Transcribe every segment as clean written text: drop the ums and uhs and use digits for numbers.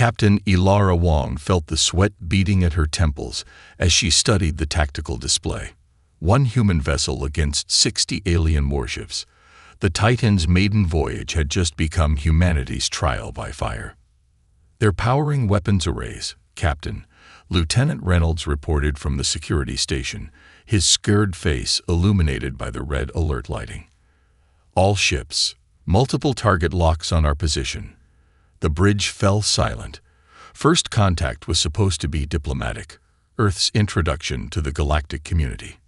Captain Ilara Wong felt the sweat beating at her temples as she studied the tactical display. One human vessel against 60 alien warships. The Titan's maiden voyage had just become humanity's trial by fire. "They're powering weapons arrays, Captain," Lieutenant Reynolds reported from the security station, his scared face illuminated by the red alert lighting. "All ships, multiple target locks on our position." The bridge fell silent. First contact was supposed to be diplomatic, Earth's introduction to the galactic community.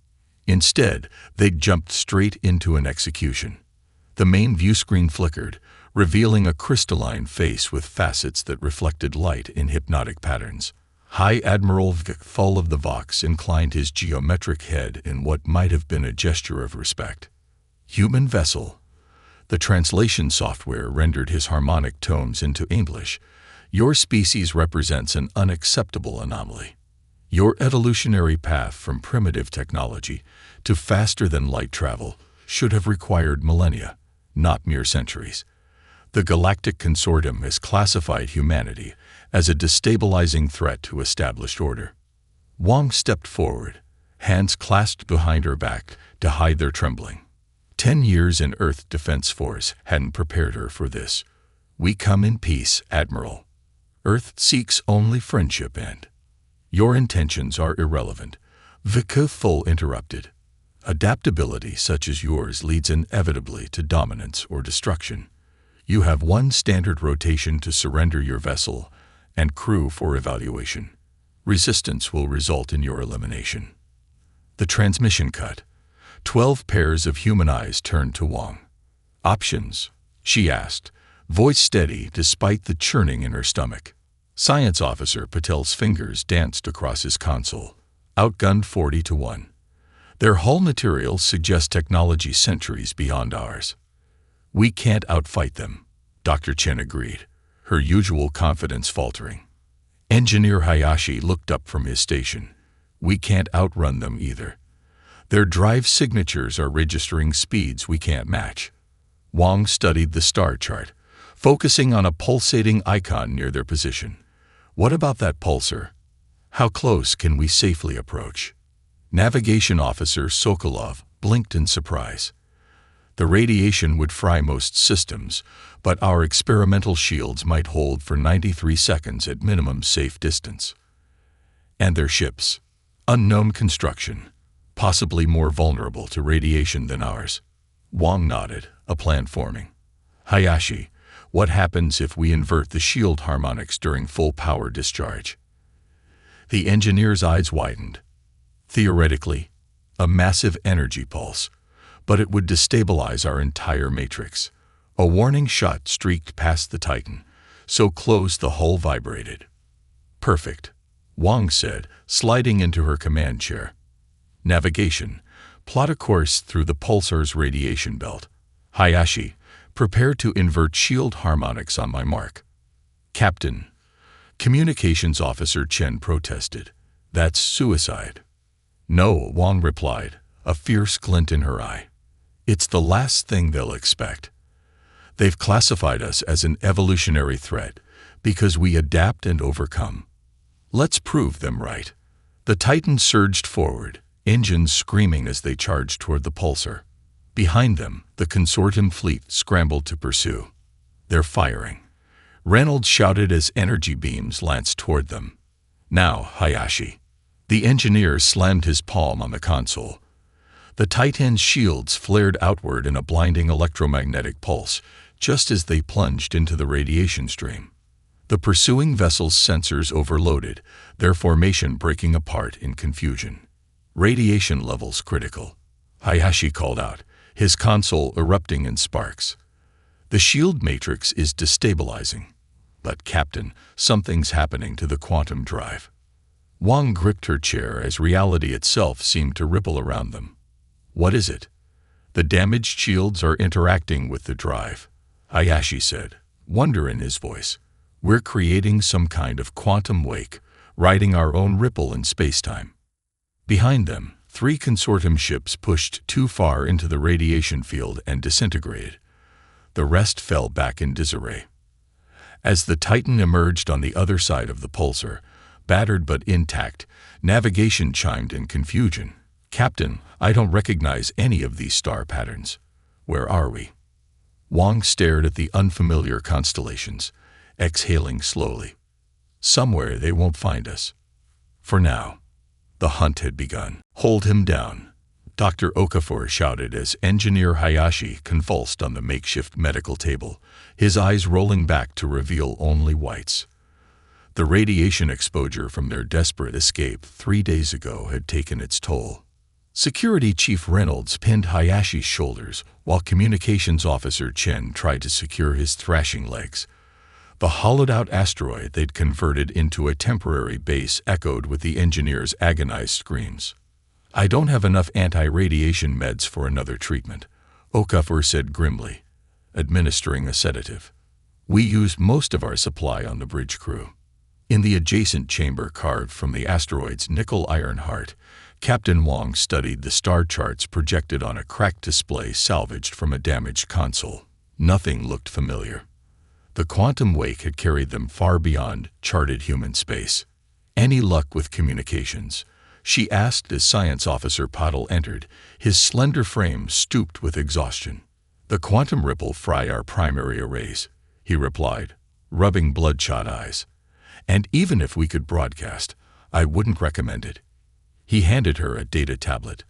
Instead, they'd jumped straight into an execution. The main viewscreen flickered, revealing a crystalline face with facets that reflected light in hypnotic patterns. High Admiral Thal of the Vox inclined his geometric head in what might have been a gesture of respect. "Human vessel." The translation software rendered his harmonic tones into English. "Your species represents an unacceptable anomaly. Your evolutionary path from primitive technology to faster-than-light travel should have required millennia, not mere centuries. The Galactic Consortium has classified humanity as a destabilizing threat to established order." Wong stepped forward, hands clasped behind her back to hide their trembling. 10 years in Earth Defense Force hadn't prepared her for this. "We come in peace, Admiral. Earth seeks only friendship and—" "Your intentions are irrelevant," Thal interrupted. "Adaptability such as yours leads inevitably to dominance or destruction. You have one standard rotation to surrender your vessel and crew for evaluation. Resistance will result in your elimination." The transmission cut. 12 pairs of human eyes turned to Wong. "Options?" she asked, voice steady despite the churning in her stomach. Science Officer Patel's fingers danced across his console. "Outgunned 40-1. Their hull materials suggest technology centuries beyond ours." "We can't outfight them," Dr. Chen agreed, her usual confidence faltering. Engineer Hayashi looked up from his station. "We can't outrun them either. Their drive signatures are registering speeds we can't match." Wong studied the star chart, focusing on a pulsating icon near their position. "What about that pulsar? How close can we safely approach?" Navigation Officer Sokolov blinked in surprise. "The radiation would fry most systems, but our experimental shields might hold for 93 seconds at minimum safe distance." "And their ships? Unknown construction, possibly more vulnerable to radiation than ours." Wong nodded, a plan forming. "Hayashi, what happens if we invert the shield harmonics during full power discharge?" The engineer's eyes widened. "Theoretically, a massive energy pulse, but it would destabilize our entire matrix." A warning shot streaked past the Titan, so close the hull vibrated. "Perfect," Wong said, sliding into her command chair. "Navigation, plot a course through the pulsar's radiation belt. Hayashi, prepare to invert shield harmonics on my mark." "Captain," Communications Officer Chen protested, "that's suicide." "No," Wong replied, a fierce glint in her eye. "It's the last thing they'll expect. They've classified us as an evolutionary threat because we adapt and overcome. Let's prove them right." The Titan surged forward, engines screaming as they charged toward the pulsar. Behind them, the consortium fleet scrambled to pursue. "They're firing," Reynolds shouted as energy beams lanced toward them. "Now, Hayashi." The engineer slammed his palm on the console. The Titan's shields flared outward in a blinding electromagnetic pulse, just as they plunged into the radiation stream. The pursuing vessel's sensors overloaded, their formation breaking apart in confusion. "Radiation levels critical," Hayashi called out, his console erupting in sparks. "The shield matrix is destabilizing." "But Captain, something's happening to the quantum drive." Wong gripped her chair as reality itself seemed to ripple around them. "What is it?" "The damaged shields are interacting with the drive," Hayashi said, wonder in his voice. "We're creating some kind of quantum wake, riding our own ripple in spacetime." Behind them, 3 consortium ships pushed too far into the radiation field and disintegrated. The rest fell back in disarray. As the Titan emerged on the other side of the pulsar, battered but intact, navigation chimed in confusion. "Captain, I don't recognize any of these star patterns. Where are we?" Wang stared at the unfamiliar constellations, exhaling slowly. "Somewhere they won't find us. For now." The hunt had begun. "Hold him down," Dr. Okafor shouted as Engineer Hayashi convulsed on the makeshift medical table, his eyes rolling back to reveal only whites. The radiation exposure from their desperate escape 3 days ago had taken its toll. Security Chief Reynolds pinned Hayashi's shoulders while Communications Officer Chen tried to secure his thrashing legs. The hollowed-out asteroid they'd converted into a temporary base echoed with the engineer's agonized screams. "I don't have enough anti-radiation meds for another treatment," Okafor said grimly, administering a sedative. "We used most of our supply on the bridge crew." In the adjacent chamber carved from the asteroid's nickel-iron heart, Captain Wang studied the star charts projected on a cracked display salvaged from a damaged console. Nothing looked familiar. The quantum wake had carried them far beyond charted human space. "Any luck with communications?" she asked as Science Officer Patel entered, his slender frame stooped with exhaustion. "The quantum ripple fry our primary arrays," he replied, rubbing bloodshot eyes. "And even if we could broadcast, I wouldn't recommend it." He handed her a data tablet.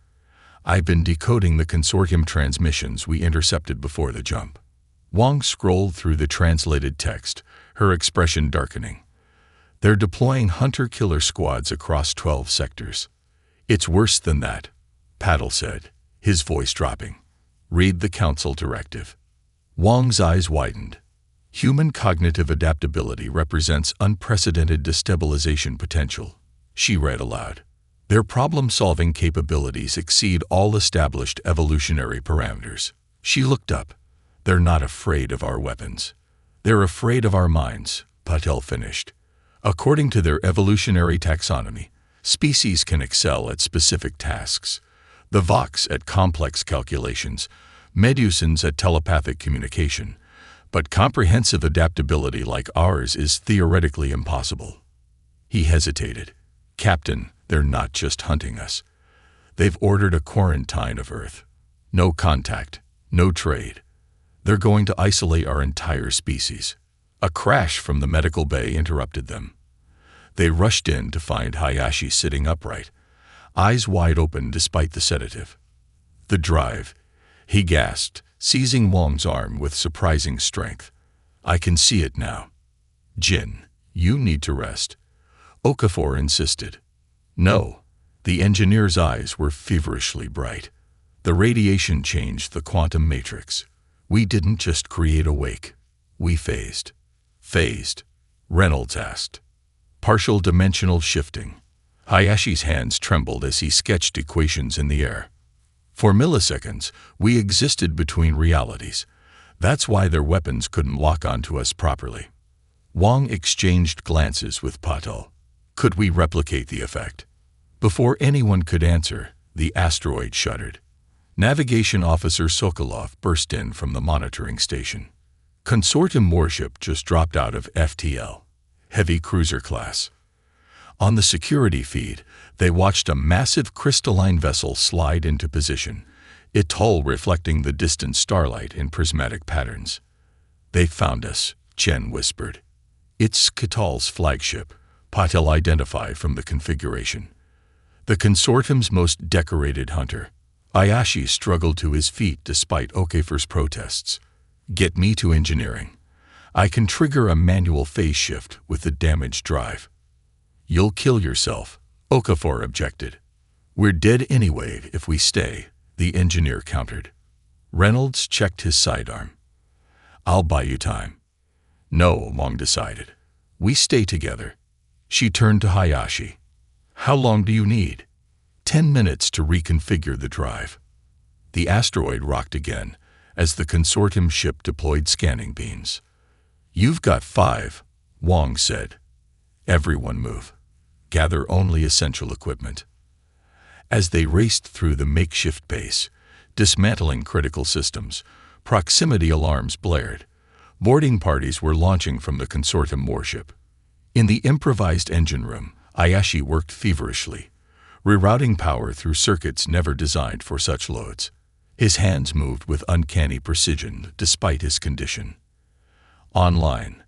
"I've been decoding the consortium transmissions we intercepted before the jump." Wang scrolled through the translated text, her expression darkening. "They're deploying hunter-killer squads across 12 sectors." "It's worse than that," Patel said, his voice dropping. "Read the Council directive." Wang's eyes widened. "Human cognitive adaptability represents unprecedented destabilization potential," she read aloud. "Their problem-solving capabilities exceed all established evolutionary parameters." She looked up. "They're not afraid of our weapons. They're afraid of our minds," Patel finished. "According to their evolutionary taxonomy, species can excel at specific tasks. The Vox at complex calculations, Medusans at telepathic communication, but comprehensive adaptability like ours is theoretically impossible." He hesitated. "Captain, they're not just hunting us. They've ordered a quarantine of Earth. No contact, no trade. They're going to isolate our entire species." A crash from the medical bay interrupted them. They rushed in to find Hayashi sitting upright, eyes wide open despite the sedative. "The drive," he gasped, seizing Wang's arm with surprising strength. "I can see it now." "Jin, you need to rest," Okafor insisted. "No." The engineer's eyes were feverishly bright. "The radiation changed the quantum matrix. We didn't just create a wake. We phased." "Phased?" Reynolds asked. "Partial dimensional shifting." Hayashi's hands trembled as he sketched equations in the air. "For milliseconds, we existed between realities. That's why their weapons couldn't lock onto us properly." Wang exchanged glances with Patel. "Could we replicate the effect?" Before anyone could answer, the asteroid shuddered. Navigation Officer Sokolov burst in from the monitoring station. "Consortium warship just dropped out of FTL, heavy cruiser class." On the security feed, they watched a massive crystalline vessel slide into position, its hull reflecting the distant starlight in prismatic patterns. "They found us," Chen whispered. "It's Katal's flagship," Patel identified from the configuration. "The consortium's most decorated hunter." Hayashi struggled to his feet despite Okafor's protests. "Get me to engineering. I can trigger a manual phase shift with the damaged drive." "You'll kill yourself," Okafor objected. "We're dead anyway if we stay," the engineer countered. Reynolds checked his sidearm. "I'll buy you time." "No," Wang decided. "We stay together." She turned to Hayashi. "How long do you need?" 10 minutes to reconfigure the drive." The asteroid rocked again as the consortium ship deployed scanning beams. "You've got 5, Wang said. "Everyone move. Gather only essential equipment." As they raced through the makeshift base, dismantling critical systems, proximity alarms blared. Boarding parties were launching from the consortium warship. In the improvised engine room, Ayashi worked feverishly, rerouting power through circuits never designed for such loads. His hands moved with uncanny precision despite his condition. Online,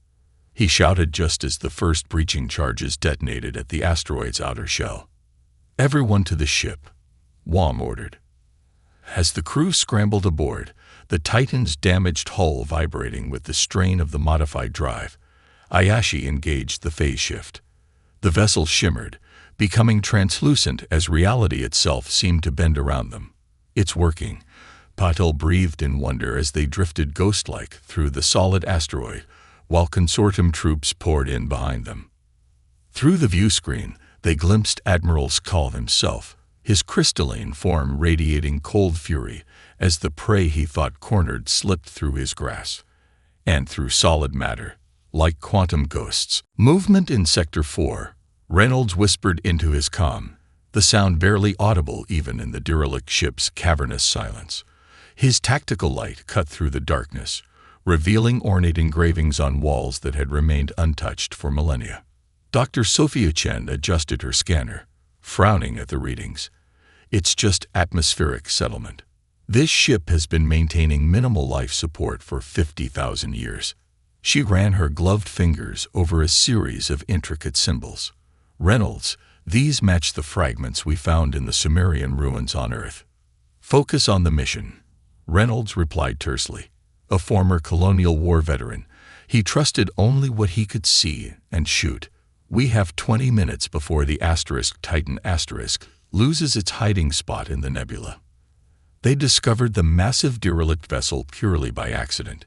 he shouted just as the first breaching charges detonated at the asteroid's outer shell. "Everyone to the ship," Wong ordered. As the crew scrambled aboard, the Titan's damaged hull vibrating with the strain of the modified drive, Ayashi engaged the phase shift. The vessel shimmered, becoming translucent as reality itself seemed to bend around them. "It's working," Patel breathed in wonder as they drifted ghost-like through the solid asteroid, while consortium troops poured in behind them. Through the view screen, they glimpsed Admiral Skull himself, his crystalline form radiating cold fury as the prey he thought cornered slipped through his grasp, and through solid matter, like quantum ghosts. "Movement in Sector 4, Reynolds whispered into his comm, the sound barely audible even in the derelict ship's cavernous silence. His tactical light cut through the darkness, revealing ornate engravings on walls that had remained untouched for millennia. Dr. Sophia Chen adjusted her scanner, frowning at the readings. "It's just atmospheric settlement. This ship has been maintaining minimal life support for 50,000 years." She ran her gloved fingers over a series of intricate symbols. "Reynolds, these match the fragments we found in the Sumerian ruins on Earth." "Focus on the mission," Reynolds replied tersely. A former colonial war veteran, he trusted only what he could see and shoot. "We have 20 minutes before the Titan loses its hiding spot in the nebula." They discovered the massive derelict vessel purely by accident,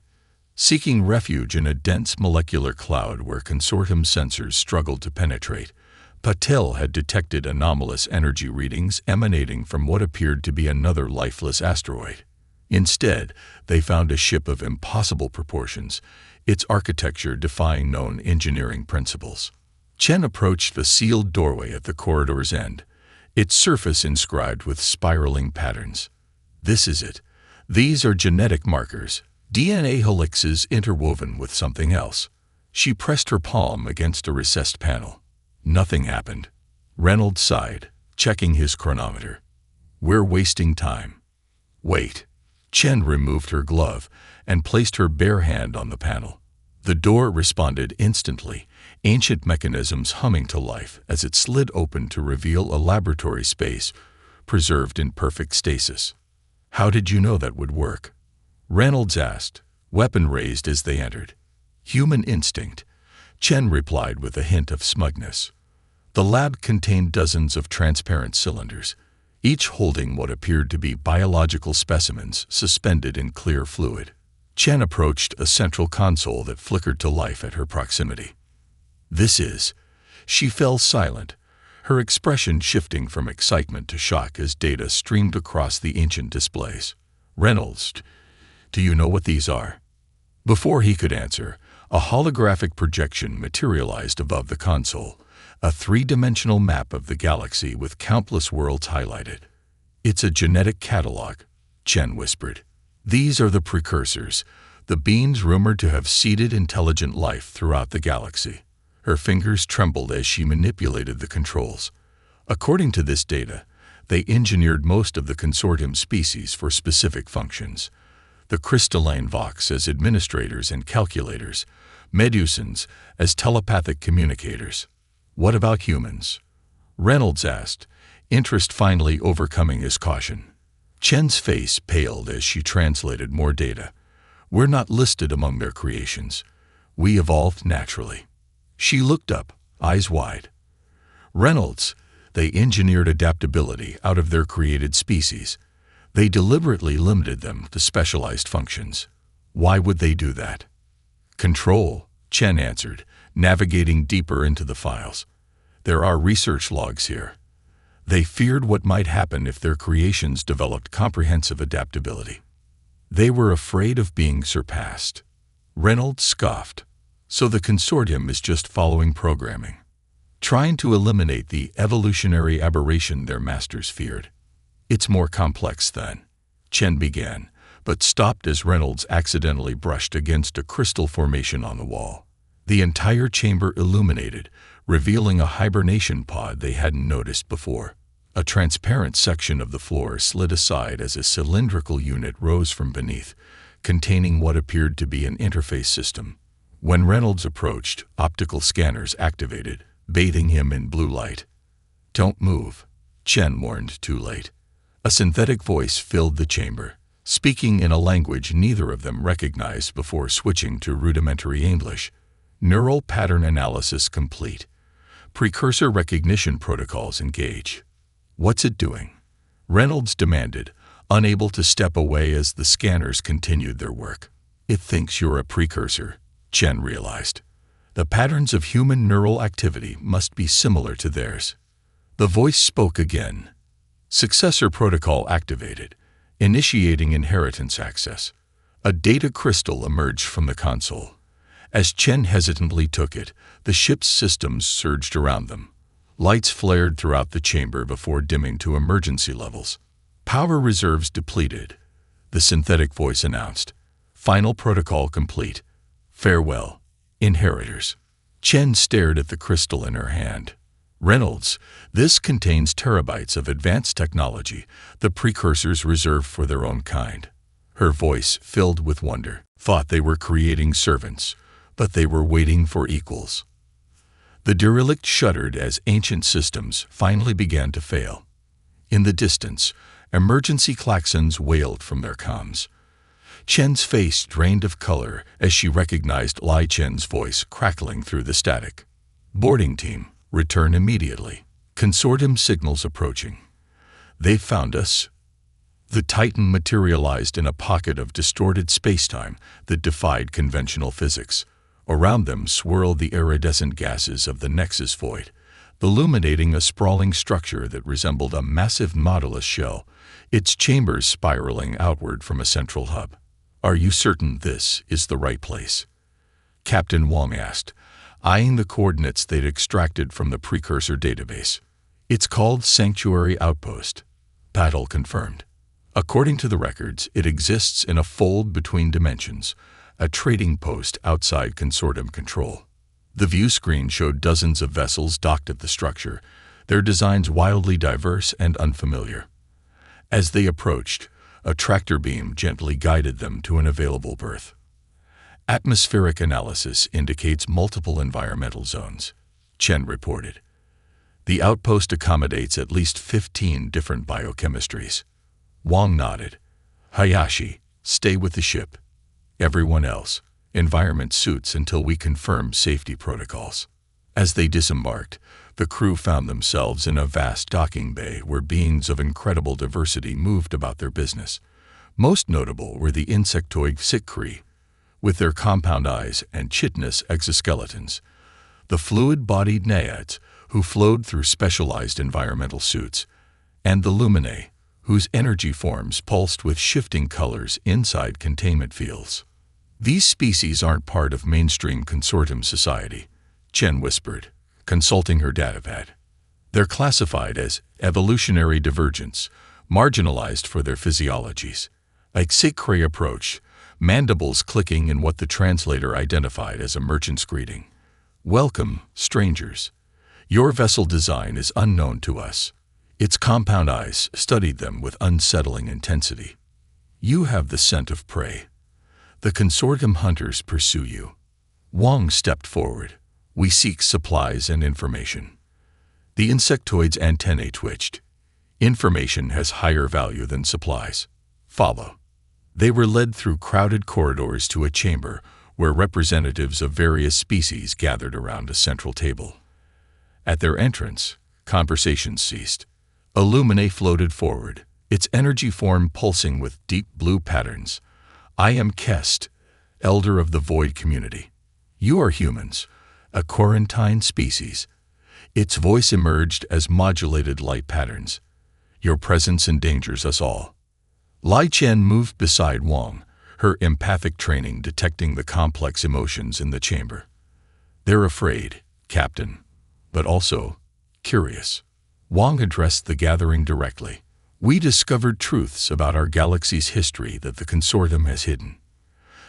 seeking refuge in a dense molecular cloud where consortium sensors struggled to penetrate. Patel had detected anomalous energy readings emanating from what appeared to be another lifeless asteroid. Instead, they found a ship of impossible proportions, its architecture defying known engineering principles. Chen approached the sealed doorway at the corridor's end, its surface inscribed with spiraling patterns. "This is it. These are genetic markers, DNA helixes interwoven with something else." She pressed her palm against a recessed panel. Nothing happened. Reynolds sighed, checking his chronometer. "We're wasting time." "Wait." Chen removed her glove and placed her bare hand on the panel. The door responded instantly, ancient mechanisms humming to life as it slid open to reveal a laboratory space preserved in perfect stasis. "How did you know that would work?" Reynolds asked, weapon raised as they entered. "Human instinct," Chen replied with a hint of smugness. The lab contained dozens of transparent cylinders, each holding what appeared to be biological specimens suspended in clear fluid. Chen approached a central console that flickered to life at her proximity. "This is..." She fell silent, her expression shifting from excitement to shock as data streamed across the ancient displays. "Reynolds, do you know what these are?" Before he could answer, a holographic projection materialized above the console, a three-dimensional map of the galaxy with countless worlds highlighted. "It's a genetic catalog," Chen whispered. "These are the precursors, the beings rumored to have seeded intelligent life throughout the galaxy." Her fingers trembled as she manipulated the controls. According to this data, they engineered most of the consortium species for specific functions. The crystalline Vox as administrators and calculators, Medusans as telepathic communicators. "What about humans?" Reynolds asked, interest finally overcoming his caution. Chen's face paled as she translated more data. "We're not listed among their creations. We evolved naturally." She looked up, eyes wide. "Reynolds, they engineered adaptability out of their created species. They deliberately limited them to specialized functions. Why would they do that?" "Control," Chen answered, navigating deeper into the files. "There are research logs here. They feared what might happen if their creations developed comprehensive adaptability. They were afraid of being surpassed." Reynolds scoffed. "So the consortium is just following programming, trying to eliminate the evolutionary aberration their masters feared." "It's more complex than," Chen began, but stopped as Reynolds accidentally brushed against a crystal formation on the wall. The entire chamber illuminated, revealing a hibernation pod they hadn't noticed before. A transparent section of the floor slid aside as a cylindrical unit rose from beneath, containing what appeared to be an interface system. When Reynolds approached, optical scanners activated, bathing him in blue light. "Don't move," Chen warned too late. A synthetic voice filled the chamber, speaking in a language neither of them recognized before switching to rudimentary English. Neural pattern analysis complete. Precursor recognition protocols engage. "What's it doing?" Reynolds demanded, unable to step away as the scanners continued their work. "It thinks you're a precursor," Chen realized. "The patterns of human neural activity must be similar to theirs." The voice spoke again. Successor protocol activated, initiating inheritance access. A data crystal emerged from the console. As Chen hesitantly took it, the ship's systems surged around them. Lights flared throughout the chamber before dimming to emergency levels. "Power reserves depleted," the synthetic voice announced. "Final protocol complete. Farewell, inheritors." Chen stared at the crystal in her hand. "Reynolds, this contains terabytes of advanced technology, the precursors reserved for their own kind." Her voice, filled with wonder, thought they were creating servants, but they were waiting for equals. The derelict shuddered as ancient systems finally began to fail. In the distance, emergency klaxons wailed from their comms. Chen's face drained of color as she recognized Lai Chen's voice crackling through the static. "Boarding team, return immediately. Consortium signals approaching." "They found us." The Titan materialized in a pocket of distorted spacetime that defied conventional physics. Around them swirled the iridescent gases of the Nexus void, illuminating a sprawling structure that resembled a massive nautilus shell, its chambers spiraling outward from a central hub. "Are you certain this is the right place?" Captain Wong asked, eyeing the coordinates they'd extracted from the precursor database. "It's called Sanctuary Outpost," Patel confirmed. "According to the records, it exists in a fold between dimensions, a trading post outside consortium control." The view screen showed dozens of vessels docked at the structure, their designs wildly diverse and unfamiliar. As they approached, a tractor beam gently guided them to an available berth. "Atmospheric analysis indicates multiple environmental zones," Chen reported. "The outpost accommodates at least 15 different biochemistries." Wang nodded. "Hayashi, stay with the ship. Everyone else, environment suits until we confirm safety protocols." As they disembarked, the crew found themselves in a vast docking bay where beings of incredible diversity moved about their business. Most notable were the insectoid Psychri, with their compound eyes and chitinous exoskeletons, the fluid-bodied naiads, who flowed through specialized environmental suits, and the luminae, whose energy forms pulsed with shifting colors inside containment fields. "These species aren't part of mainstream consortium society," Chen whispered, consulting her datapad. "They're classified as evolutionary divergents, marginalized for their physiologies." A Psychri approached, mandibles clicking in what the translator identified as a merchant's greeting. "Welcome, strangers. Your vessel design is unknown to us." Its compound eyes studied them with unsettling intensity. "You have the scent of prey. The consortium hunters pursue you." Wang stepped forward. "We seek supplies and information." The insectoid's antennae twitched. "Information has higher value than supplies. Follow." They were led through crowded corridors to a chamber where representatives of various species gathered around a central table. At their entrance, conversations ceased. A luminae floated forward, its energy form pulsing with deep blue patterns. "I am Kest, elder of the Void community. You are humans, a quarantine species." Its voice emerged as modulated light patterns. "Your presence endangers us all." Lai Chen moved beside Wang, her empathic training detecting the complex emotions in the chamber. "They're afraid, Captain, but also curious." Wang addressed the gathering directly. We discovered truths about our galaxy's history that the consortium has hidden,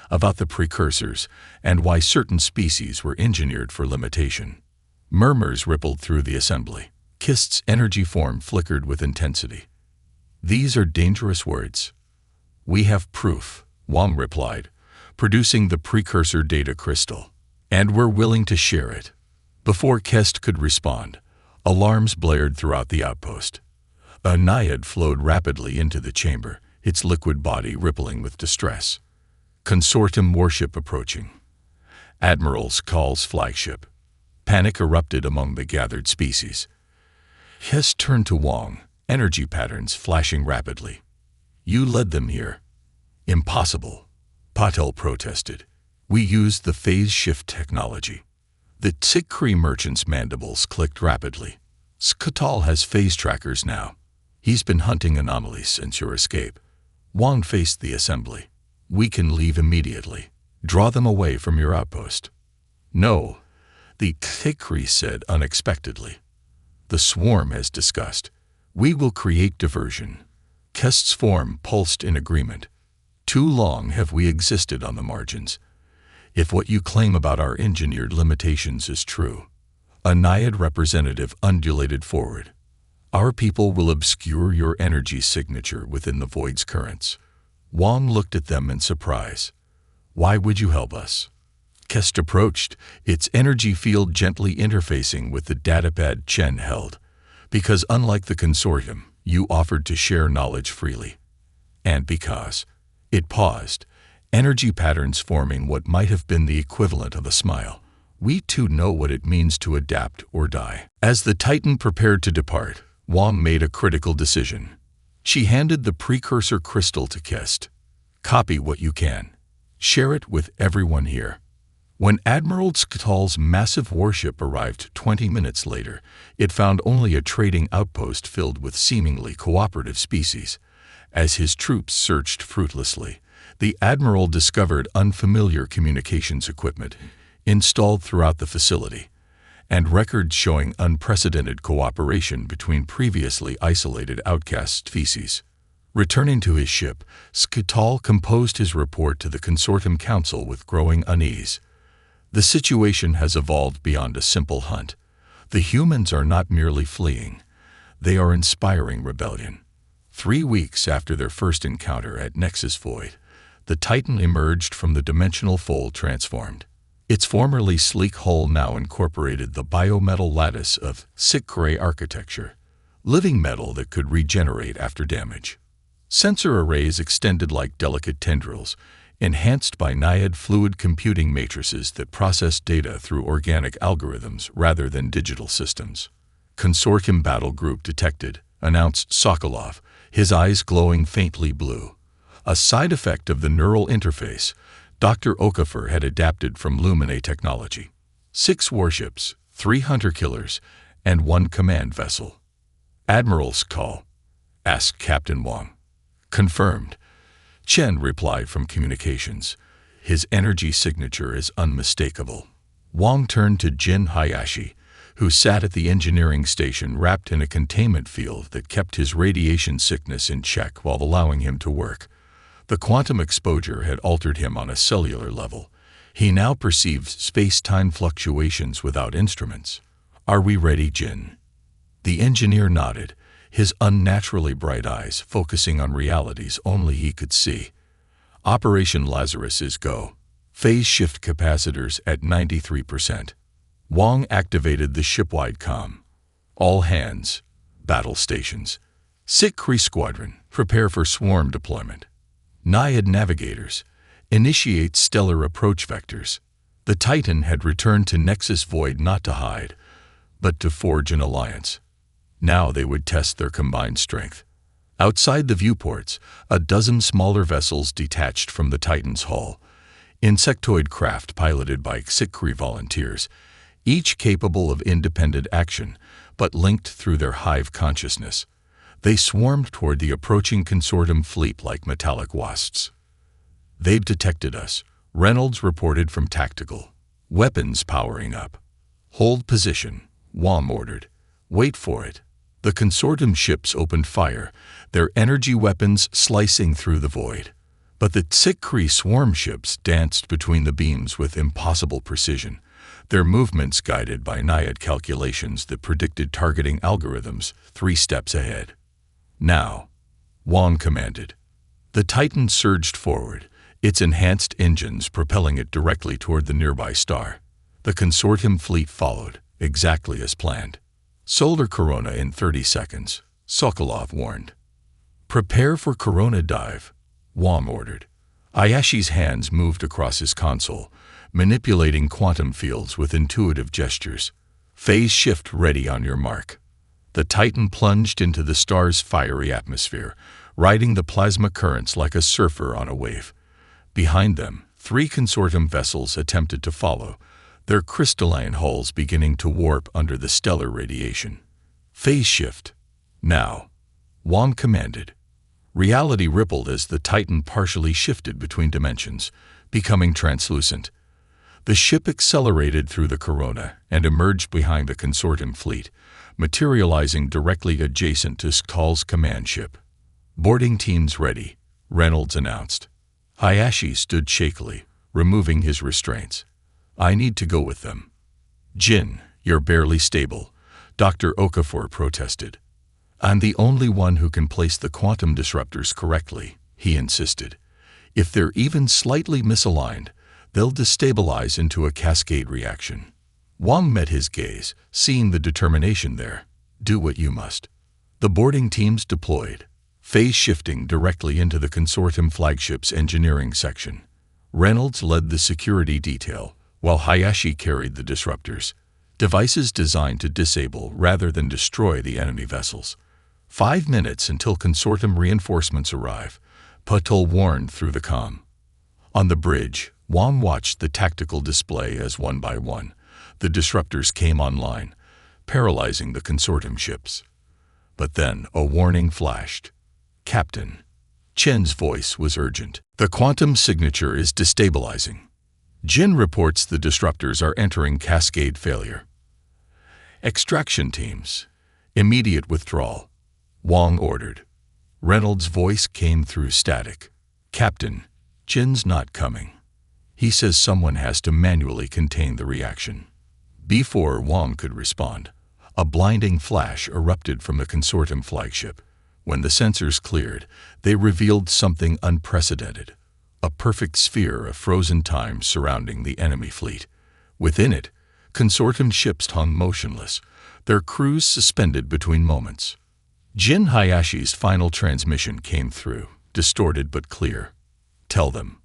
about the precursors and why certain species were engineered for limitation. Murmurs rippled through the assembly. Kist's energy form flickered with intensity. These are dangerous words. We have proof, Wang replied, producing the precursor data crystal. And we're willing to share it. Before Kist could respond, alarms blared throughout the outpost. A naiad flowed rapidly into the chamber, its liquid body rippling with distress. Consortium warship approaching. Admiral Skal's flagship. Panic erupted among the gathered species. Kist turned to Wang, energy patterns flashing rapidly. You led them here. Impossible, Patel protested. We used the phase shift technology. The Tsikri merchant's mandibles clicked rapidly. Skatal has phase trackers now. He's been hunting anomalies since your escape. Wang faced the assembly. We can leave immediately. Draw them away from your outpost. No, the Tsikri said unexpectedly. The swarm has discussed. We will create diversion. Kist's form pulsed in agreement. Too long have we existed on the margins. If what you claim about our engineered limitations is true. A naiad representative undulated forward. Our people will obscure your energy signature within the void's currents. Wang looked at them in surprise. Why would you help us? Kist approached, its energy field gently interfacing with the datapad Chen held. Because unlike the consortium, you offered to share knowledge freely. And because. It paused, energy patterns forming what might have been the equivalent of a smile. We too know what it means to adapt or die. As the Titan prepared to depart, Wang made a critical decision. She handed the precursor crystal to Kist. Copy what you can. Share it with everyone here. When Admiral Skatal's massive warship arrived 20 minutes later, it found only a trading outpost filled with seemingly cooperative species. As his troops searched fruitlessly, the Admiral discovered unfamiliar communications equipment installed throughout the facility, and records showing unprecedented cooperation between previously isolated outcast species. Returning to his ship, Skatal composed his report to the Consortium Council with growing unease. The situation has evolved beyond a simple hunt. The humans are not merely fleeing. They are inspiring rebellion. 3 weeks after their first encounter at Nexus Void, the Titan emerged from the dimensional fold transformed. Its formerly sleek hull now incorporated the biometal lattice of Tsikri architecture, living metal that could regenerate after damage. Sensor arrays extended like delicate tendrils, enhanced by naiad fluid computing matrices that processed data through organic algorithms rather than digital systems. Consortium Battle Group detected, announced Sokolov, his eyes glowing faintly blue. A side effect of the neural interface, Dr. Okafor had adapted from Lumine technology. 6 warships, 3 hunter-killers, and 1 command vessel. Admiral's call, asked Captain Wang. Confirmed. Chen replied from communications. His energy signature is unmistakable. Wang turned to Jin Hayashi, who sat at the engineering station wrapped in a containment field that kept his radiation sickness in check while allowing him to work. The quantum exposure had altered him on a cellular level. He now perceived space-time fluctuations without instruments. Are we ready, Jin? The engineer nodded, his unnaturally bright eyes focusing on realities only he could see. Operation Lazarus is go. Phase shift capacitors at 93%. Wang activated the ship-wide comm. All hands, battle stations. Tsikri Squadron, prepare for swarm deployment. Naiad navigators, initiate stellar approach vectors. The Titan had returned to Nexus Void not to hide, but to forge an alliance. Now they would test their combined strength. Outside the viewports, a dozen smaller vessels detached from the Titan's hull. Insectoid craft piloted by Tsikri volunteers, each capable of independent action, but linked through their hive consciousness. They swarmed toward the approaching consortium fleet like metallic wasps. They've detected us, Reynolds reported from Tactical. Weapons powering up. Hold position, Wang ordered. Wait for it. The consortium ships opened fire, their energy weapons slicing through the void. But the Tsikri swarm ships danced between the beams with impossible precision, their movements guided by Naiad calculations that predicted targeting algorithms 3 steps ahead. Now, Wong commanded. The Titan surged forward, its enhanced engines propelling it directly toward the nearby star. The consortium fleet followed, exactly as planned. Solar Corona in 30 seconds, Sokolov warned. Prepare for Corona dive, Wong ordered. Ayashi's hands moved across his console, manipulating quantum fields with intuitive gestures. Phase shift ready on your mark. The Titan plunged into the star's fiery atmosphere, riding the plasma currents like a surfer on a wave. Behind them, 3 consortium vessels attempted to follow, their crystalline hulls beginning to warp under the stellar radiation. Phase shift. Now, Wong commanded. Reality rippled as the Titan partially shifted between dimensions, becoming translucent. The ship accelerated through the corona and emerged behind the consortium fleet, materializing directly adjacent to Skal's command ship. Boarding teams ready, Reynolds announced. Hayashi stood shakily, removing his restraints. I need to go with them. Jin, you're barely stable, Dr. Okafor protested. I'm the only one who can place the quantum disruptors correctly, he insisted. If they're even slightly misaligned, they'll destabilize into a cascade reaction. Wong met his gaze, seeing the determination there. Do what you must. The boarding teams deployed, phase shifting directly into the consortium flagship's engineering section. Reynolds led the security detail, while Hayashi carried the disruptors, devices designed to disable rather than destroy the enemy vessels. 5 minutes until consortium reinforcements arrive, Patul warned through the comm. On the bridge, Wong watched the tactical display as one by one, the disruptors came online, paralyzing the consortium ships. But then a warning flashed. Captain. Chen's voice was urgent. The quantum signature is destabilizing. Jin reports the disruptors are entering cascade failure. Extraction teams. Immediate withdrawal. Wong ordered. Reynolds' voice came through static. Captain, Jin's not coming. He says someone has to manually contain the reaction. Before Wong could respond, a blinding flash erupted from the consortium flagship. When the sensors cleared, they revealed something unprecedented. A perfect sphere of frozen time surrounding the enemy fleet. Within it, consortium ships hung motionless, their crews suspended between moments. Jin Hayashi's final transmission came through, distorted but clear. Tell them,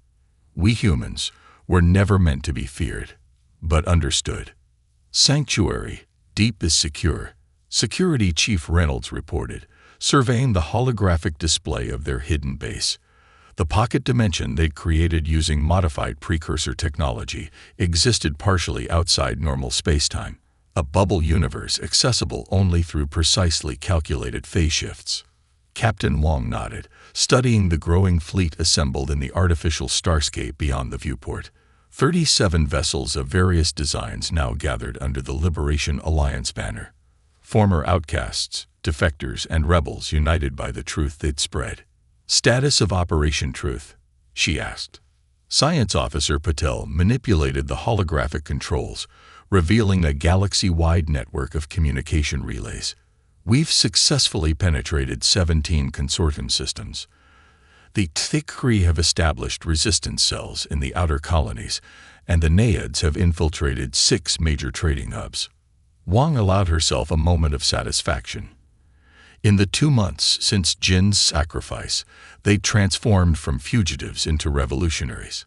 we humans were never meant to be feared, but understood. Sanctuary, deep is secure, Security Chief Reynolds reported, surveying the holographic display of their hidden base. The pocket dimension they'd created using modified precursor technology existed partially outside normal spacetime, a bubble universe accessible only through precisely calculated phase shifts. Captain Wong nodded, studying the growing fleet assembled in the artificial starscape beyond the viewport. 37 vessels of various designs now gathered under the Liberation Alliance banner. Former outcasts, defectors, and rebels united by the truth they'd spread. Status of Operation Truth, she asked. Science Officer Patel manipulated the holographic controls, revealing a galaxy-wide network of communication relays. We've successfully penetrated 17 consortium systems. The Tsikri have established resistance cells in the outer colonies, and the Naiads have infiltrated 6 major trading hubs. Wong allowed herself a moment of satisfaction. In the 2 months since Jin's sacrifice, they transformed from fugitives into revolutionaries.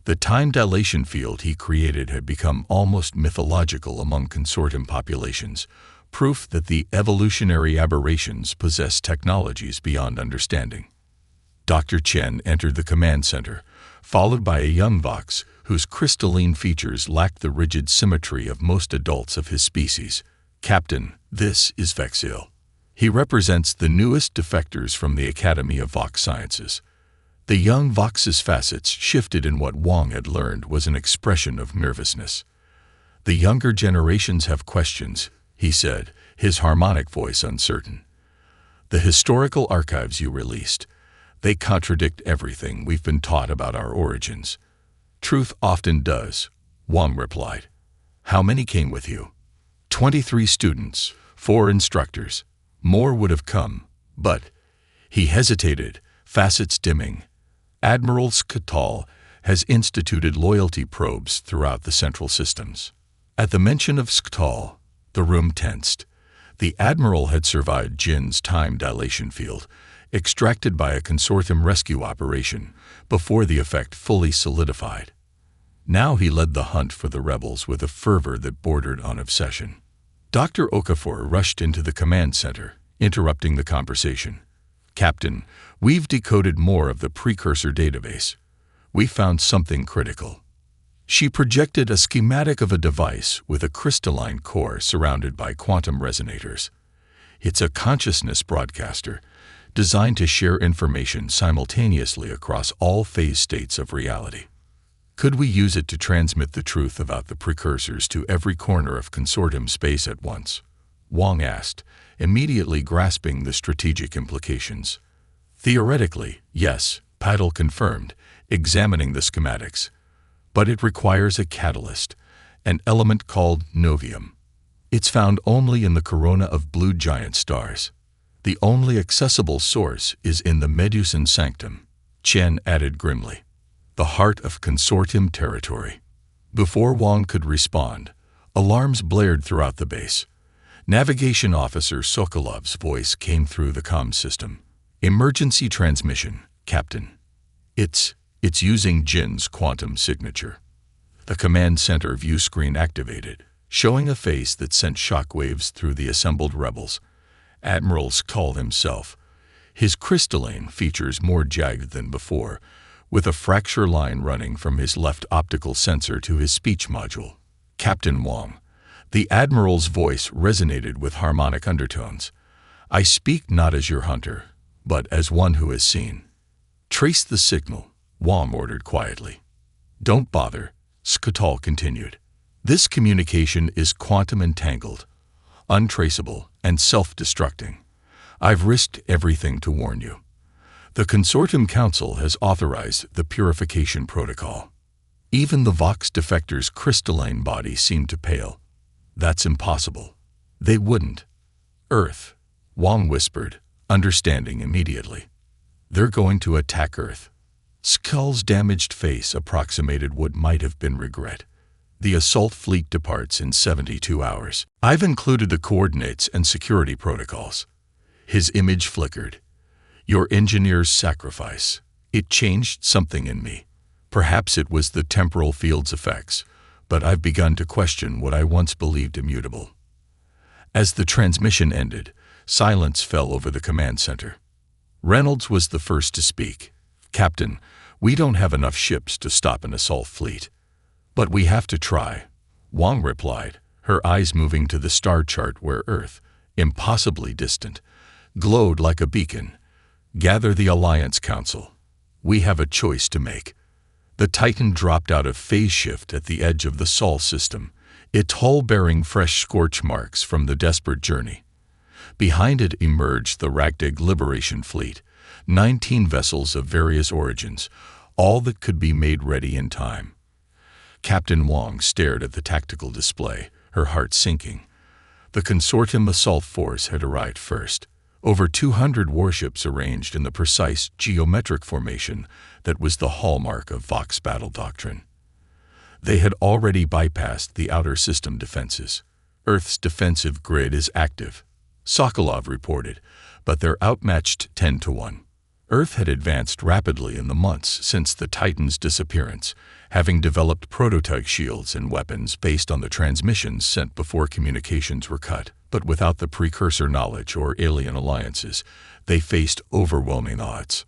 The time dilation field he created had become almost mythological among consortium populations, proof that the evolutionary aberrations possess technologies beyond understanding. Dr. Chen entered the command center, followed by a young Vox whose crystalline features lacked the rigid symmetry of most adults of his species. Captain, this is Vexil. He represents the newest defectors from the Academy of Vox Sciences. The young Vox's facets shifted in what Wong had learned was an expression of nervousness. The younger generations have questions, he said, his harmonic voice uncertain. "The historical archives you released, they contradict everything we've been taught about our origins." "Truth often does," Wang replied. "How many came with you?" 23 students, 4 instructors. More would have come, but he hesitated, facets dimming. Admiral Skatal has instituted loyalty probes throughout the central systems. At the mention of Skatal, the room tensed. The Admiral had survived Jin's time dilation field, extracted by a consortium rescue operation, before the effect fully solidified. Now he led the hunt for the rebels with a fervor that bordered on obsession. Dr. Okafor rushed into the command center, interrupting the conversation. "Captain, we've decoded more of the precursor database. We found something critical." She projected a schematic of a device with a crystalline core surrounded by quantum resonators. "It's a consciousness broadcaster, designed to share information simultaneously across all phase states of reality. Could we use it to transmit the truth about the precursors to every corner of consortium space at once?" Wang asked, immediately grasping the strategic implications. "Theoretically, yes," Paddle confirmed, examining the schematics. "But it requires a catalyst, an element called novium. It's found only in the corona of blue giant stars. The only accessible source is in the Medusan sanctum," Chen added grimly. "The heart of consortium territory." Before Wang could respond, alarms blared throughout the base. Navigation Officer Sokolov's voice came through the comm system. "Emergency transmission, Captain. It's using Jin's quantum signature." The command center view screen activated, showing a face that sent shockwaves through the assembled rebels. Admiral Skull himself, his crystalline features more jagged than before, with a fracture line running from his left optical sensor to his speech module. "Captain Wang." The Admiral's voice resonated with harmonic undertones. "I speak not as your hunter, but as one who has seen." "Trace the signal," Wang ordered quietly. "Don't bother," Skatal continued. "This communication is quantum entangled, untraceable, and self-destructing. I've risked everything to warn you. The Consortium Council has authorized the purification protocol." Even the Vox defector's crystalline body seemed to pale. "That's impossible." "They wouldn't." "Earth," Wang whispered, understanding immediately. "They're going to attack Earth." Skull's damaged face approximated what might have been regret. "The assault fleet departs in 72 hours. I've included the coordinates and security protocols." His image flickered. "Your engineer's sacrifice. It changed something in me. Perhaps it was the temporal field's effects, but I've begun to question what I once believed immutable." As the transmission ended, silence fell over the command center. Reynolds was the first to speak. "Captain, we don't have enough ships to stop an assault fleet. But we have to try," Wang replied, her eyes moving to the star chart where Earth, impossibly distant, glowed like a beacon. "Gather the Alliance Council. We have a choice to make." The Titan dropped out of phase shift at the edge of the Sol system, its hull bearing fresh scorch marks from the desperate journey. Behind it emerged the Ragdig Liberation Fleet, 19 vessels of various origins, all that could be made ready in time. Captain Wang stared at the tactical display, her heart sinking. The Consortium Assault Force had arrived first. Over 200 warships arranged in the precise geometric formation that was the hallmark of Vox battle doctrine. They had already bypassed the outer system defenses. "Earth's defensive grid is active," Sokolov reported, "but they're outmatched 10 to 1. Earth had advanced rapidly in the months since the Titan's disappearance, having developed prototype shields and weapons based on the transmissions sent before communications were cut. But without the precursor knowledge or alien alliances, they faced overwhelming odds.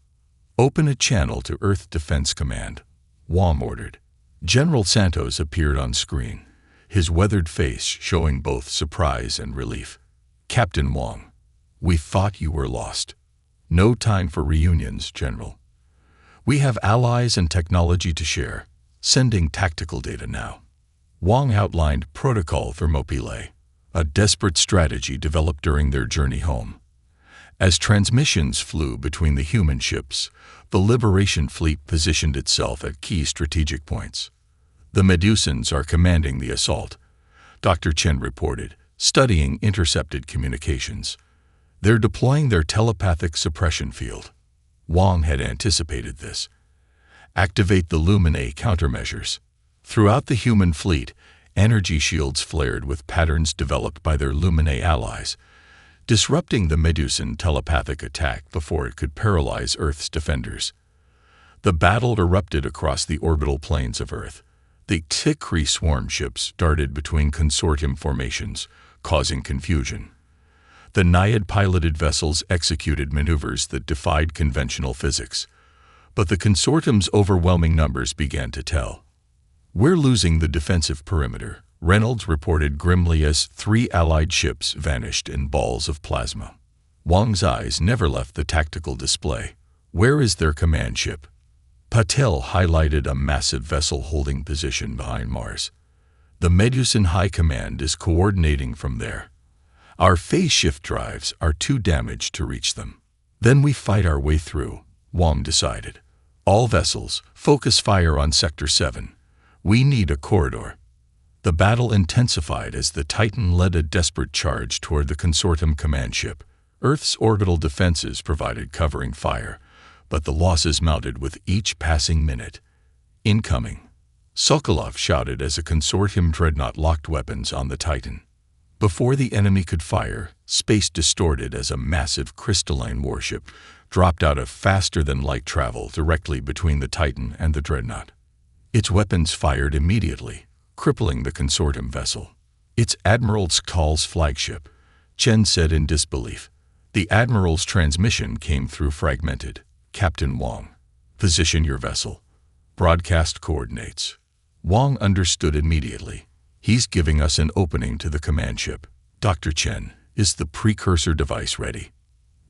"Open a channel to Earth Defense Command," Wang ordered. General Santos appeared on screen, his weathered face showing both surprise and relief. "Captain Wang, we thought you were lost." "No time for reunions, General. We have allies and technology to share. Sending tactical data now." Wang outlined Protocol Thermopylae, A desperate strategy developed during their journey home. As transmissions flew between the human ships, the Liberation fleet positioned itself at key strategic points. "The Medusans are commanding the assault," Dr. Chen reported, studying intercepted communications. "They're deploying their telepathic suppression field." Wang had anticipated this. "Activate the Luminae countermeasures." Throughout the human fleet, energy shields flared with patterns developed by their Luminae allies, disrupting the Medusan telepathic attack before it could paralyze Earth's defenders. The battle erupted across the orbital planes of Earth. The Tikri swarm ships darted between consortium formations, causing confusion. The Naiad-piloted vessels executed maneuvers that defied conventional physics, but the consortium's overwhelming numbers began to tell. "We're losing the defensive perimeter," Reynolds reported grimly as 3 Allied ships vanished in balls of plasma. Wang's eyes never left the tactical display. "Where is their command ship?" Patel highlighted a massive vessel holding position behind Mars. "The Medusan High Command is coordinating from there. Our phase shift drives are too damaged to reach them." "Then we fight our way through," Wang decided. "All vessels, focus fire on Sector 7. We need a corridor." The battle intensified as the Titan led a desperate charge toward the consortium command ship. Earth's orbital defenses provided covering fire, but the losses mounted with each passing minute. "Incoming," Sokolov shouted as a consortium dreadnought locked weapons on the Titan. Before the enemy could fire, space distorted as a massive crystalline warship dropped out of faster-than-light travel directly between the Titan and the dreadnought. Its weapons fired immediately, crippling the consortium vessel. "It's Admiral Skal's flagship," Chen said in disbelief. The Admiral's transmission came through fragmented. "Captain Wang, position your vessel. Broadcast coordinates." Wang understood immediately. "He's giving us an opening to the command ship." "Dr. Chen, is the precursor device ready?"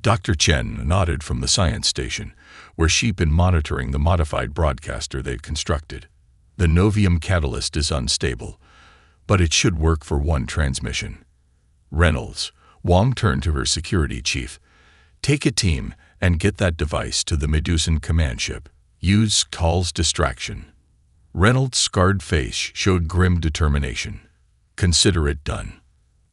Dr. Chen nodded from the science station, where she'd been monitoring the modified broadcaster they'd constructed. "The Novium catalyst is unstable, but it should work for one transmission." "Reynolds," Wang turned to her security chief. "Take a team and get that device to the Medusan command ship. Use Skal's distraction." Reynolds' scarred face showed grim determination. "Consider it done."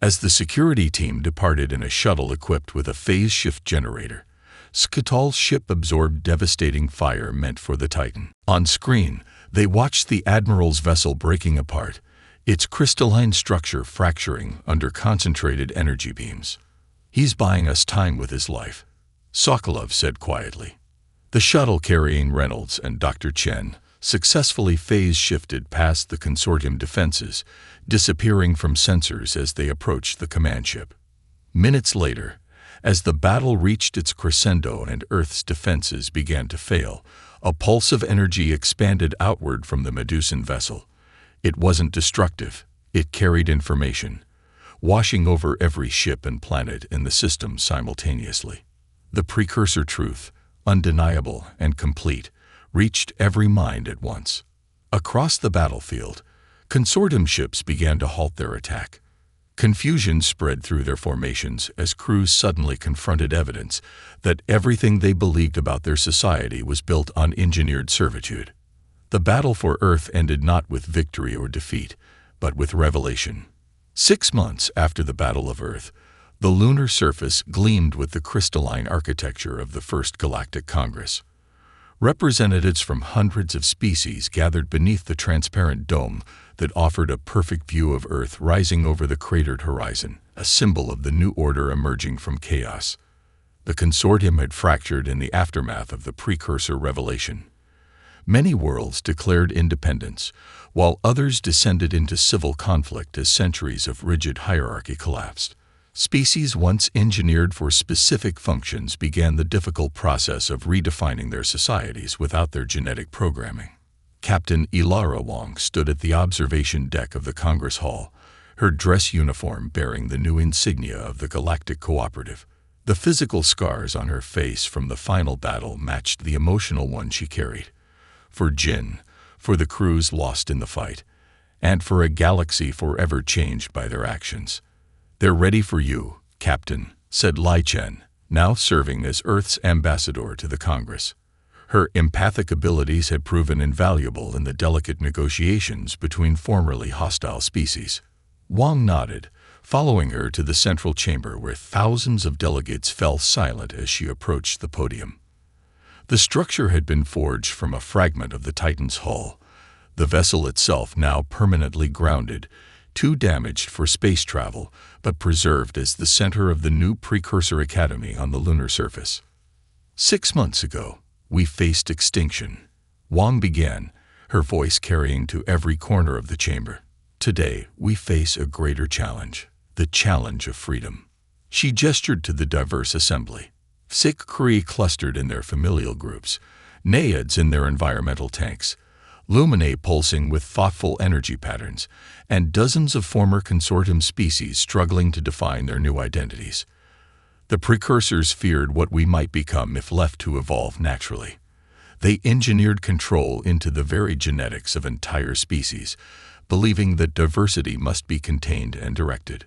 As the security team departed in a shuttle equipped with a phase shift generator, Skal's ship absorbed devastating fire meant for the Titan. On screen, they watched the Admiral's vessel breaking apart, its crystalline structure fracturing under concentrated energy beams. "He's buying us time with his life," Sokolov said quietly. The shuttle carrying Reynolds and Dr. Chen successfully phase-shifted past the consortium defenses, disappearing from sensors as they approached the command ship. Minutes later, as the battle reached its crescendo and Earth's defenses began to fail, a pulse of energy expanded outward from the Medusan vessel. It wasn't destructive, it carried information, washing over every ship and planet in the system simultaneously. The precursor truth, undeniable and complete, reached every mind at once. Across the battlefield, consortium ships began to halt their attack. Confusion spread through their formations as crews suddenly confronted evidence that everything they believed about their society was built on engineered servitude. The battle for Earth ended not with victory or defeat, but with revelation. 6 months after the Battle of Earth, the lunar surface gleamed with the crystalline architecture of the First Galactic Congress. Representatives from hundreds of species gathered beneath the transparent dome that offered a perfect view of Earth rising over the cratered horizon, a symbol of the new order emerging from chaos. The consortium had fractured in the aftermath of the precursor revelation. Many worlds declared independence, while others descended into civil conflict as centuries of rigid hierarchy collapsed. Species once engineered for specific functions began the difficult process of redefining their societies without their genetic programming. Captain Ilara Wang stood at the observation deck of the Congress Hall, her dress uniform bearing the new insignia of the Galactic Cooperative. The physical scars on her face from the final battle matched the emotional one she carried. For Jin, for the crews lost in the fight, and for a galaxy forever changed by their actions. "They're ready for you, Captain," said Lai Chen, now serving as Earth's ambassador to the Congress. Her empathic abilities had proven invaluable in the delicate negotiations between formerly hostile species. Wang nodded, following her to the central chamber where thousands of delegates fell silent as she approached the podium. The structure had been forged from a fragment of the Titan's hull, the vessel itself now permanently grounded, too damaged for space travel, but preserved as the center of the new precursor academy on the lunar surface. 6 months ago, we faced extinction. Wang began, her voice carrying to every corner of the chamber. Today, we face a greater challenge, the challenge of freedom. She gestured to the diverse assembly. Sick Kree clustered in their familial groups, Naiads in their environmental tanks, Luminae pulsing with thoughtful energy patterns, and dozens of former consortium species struggling to define their new identities. The precursors feared what we might become if left to evolve naturally. They engineered control into the very genetics of entire species, believing that diversity must be contained and directed.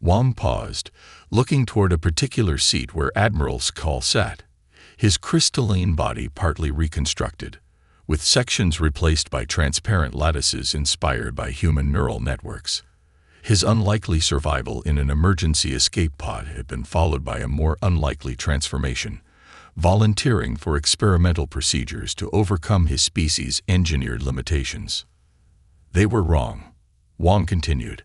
Wang paused, looking toward a particular seat where Admiral Skull sat, his crystalline body partly reconstructed, with sections replaced by transparent lattices inspired by human neural networks. His unlikely survival in an emergency escape pod had been followed by a more unlikely transformation, volunteering for experimental procedures to overcome his species' engineered limitations. They were wrong, Wang continued.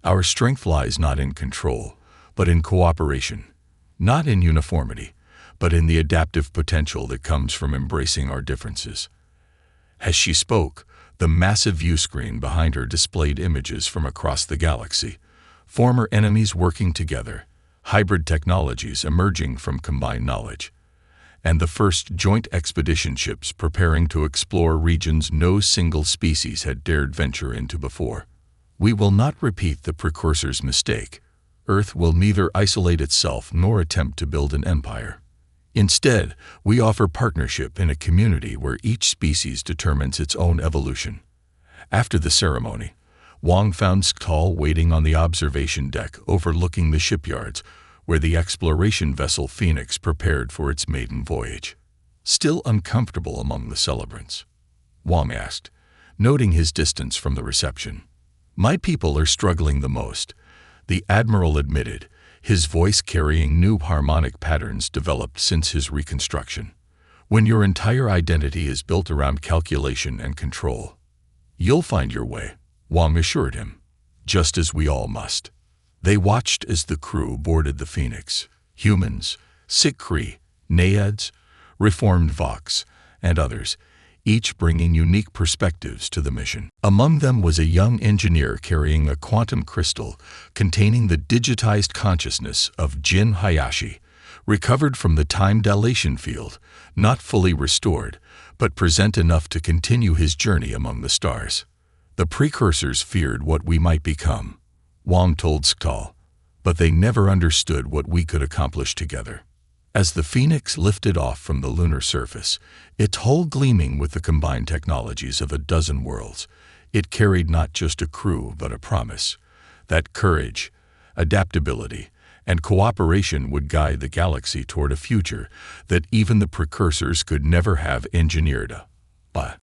Our strength lies not in control, but in cooperation, not in uniformity, but in the adaptive potential that comes from embracing our differences. As she spoke, the massive view screen behind her displayed images from across the galaxy, former enemies working together, hybrid technologies emerging from combined knowledge, and the first joint expedition ships preparing to explore regions no single species had dared venture into before. We will not repeat the precursor's mistake. Earth will neither isolate itself nor attempt to build an empire. Instead, we offer partnership in a community where each species determines its own evolution. After the ceremony, Wang found Skull waiting on the observation deck overlooking the shipyards where the exploration vessel Phoenix prepared for its maiden voyage. Still uncomfortable among the celebrants, Wang asked, noting his distance from the reception. "My people are struggling the most," the Admiral admitted, his voice carrying new harmonic patterns developed since his reconstruction. "When your entire identity is built around calculation and control, you'll find your way," Wang assured him, "just as we all must." They watched as the crew boarded the Phoenix, humans, sick Kree, Naiads, reformed Vox, and others, each bringing unique perspectives to the mission. Among them was a young engineer carrying a quantum crystal containing the digitized consciousness of Jin Hayashi, recovered from the time dilation field, not fully restored, but present enough to continue his journey among the stars. "The precursors feared what we might become," Wang told Skull, "but they never understood what we could accomplish together." As the Phoenix lifted off from the lunar surface, its hull gleaming with the combined technologies of a dozen worlds, it carried not just a crew but a promise that courage, adaptability, and cooperation would guide the galaxy toward a future that even the precursors could never have engineered.